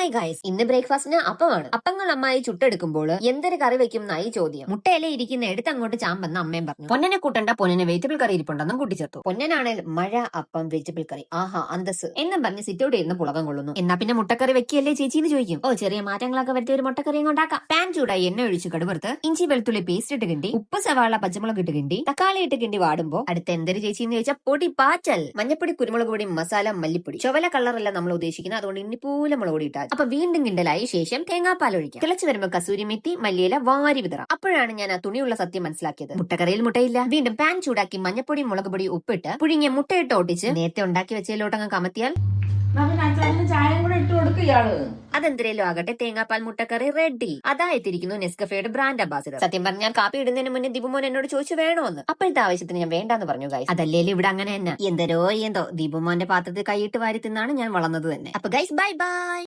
Hi guys, ഇന്ന് ബ്രേക്ക്ഫാസ്റ്റിന് അപ്പമാണ്. അപ്പങ്ങൾ അമ്മായി ചുട്ടെടുക്കുമ്പോൾ എന്തൊരു കറി വെക്കും എന്നായി ചോദ്യം. മുട്ടയിലെ ഇരിക്കുന്ന എടുത്ത് അങ്ങോട്ട് ചാമ്പെന്ന് അമ്മയും പറഞ്ഞു. പൊന്നനെ കൂട്ടണ്ട, പൊന്നനെ വെജിറ്റബിൾ കറി ഇരിപ്പുണ്ടെന്നും കൂട്ടിച്ചേർത്തു. പൊന്നനാണെങ്കിൽ മഴ അപ്പം വെജിറ്റബിൾ കറി, ആഹാ അന്തസ് എന്നും പറഞ്ഞ് സിറ്റോടെ ഇരുന്ന് പുളകം കൊള്ളുന്നു. എന്നാ പിന്നെ മുട്ടക്കറി വെക്കിയല്ലേ ചേച്ചി എന്ന് ചോദിക്കും. ഓ, ചെറിയ മാറ്റങ്ങളൊക്കെ വരുത്തിയ ഒരു മുട്ടക്കറി ഉണ്ടാക്കാം. പാൻ ചൂടായി എണ്ണ ഒഴിച്ച് കടുവറുത്ത് ഇഞ്ചി വെളുത്തുള്ളി പേസ്റ്റ് ഇട്ട് കിണ്ടി, ഉപ്പ് സവാള പച്ചമുളക് ഇട്ട് കിണ്ടി, തക്കാളി ഇട്ട് കിണ്ടി വാടുമ്പോ അടുത്ത് എന്തൊരു ചേച്ചി എന്ന് ചോദിച്ചാൽ പൊടി പാച്ചൽ, മഞ്ഞപ്പൊടി കുരുമുളക് പൊടി മസാല മല്ലിപ്പൊടി. ചുവല കളറല്ല നമ്മൾ ഉദ്ദേശിക്കുന്നത്, അതുകൊണ്ട് ഇനി പൂല മുളക് പൊടി ഇട്ടാൽ. അപ്പൊ വീണ്ടും കിണ്ടലായി ശേഷം തേങ്ങാപ്പാൽ ഒഴിക്കാം. തിളച്ചു വരുമ്പോ കസൂരി മെത്തി മല്ലിയില വാരി വിതറാം. അപ്പോഴാണ് ഞാൻ ആ തുണിയുള്ള സത്യം മനസ്സിലാക്കിയത്. മുട്ടക്കറിയിൽ മുട്ടയില്ല. വീണ്ടും പാൻ ചൂടാക്കി മഞ്ഞപ്പൊടി മുളക് പൊടി ഉപ്പിട്ട് പുഴുങ്ങിയ മുട്ടയിട്ട് ഒട്ടിച്ച് നേരത്തെ ഉണ്ടാക്കി വെച്ചതിലോട്ടങ്ങ് കമത്തിയാൽ അതെന്തരേലും ആകട്ടെ, തേങ്ങാപ്പാൽ മുട്ടക്കറി റെഡി. അതായെത്തിരിക്കുന്നു നെസ്കഫയുടെ ബ്രാൻഡ് അംബാസിഡർ. സത്യം പറഞ്ഞാൽ കാപ്പി ഇടുന്നതിന് മുന്നേ ദീപുമോൻ എന്നോട് ചോദിച്ചു വേണോന്ന്. അപ്പോഴത്തെ ആവശ്യത്തിന് ഞാൻ വേണ്ടാന്ന് പറഞ്ഞു ഗൈസ്. അതല്ലേലും ഇവിടെ അങ്ങനെ തന്നെ എന്തോ ദീപുമോന്റെ പാത്രത്തിൽ കൈയിട്ട് വാരി തിന്നാണ് ഞാൻ വളർന്നത് തന്നെ. അപ്പൊ ഗൈസ്, ബൈ ബൈ.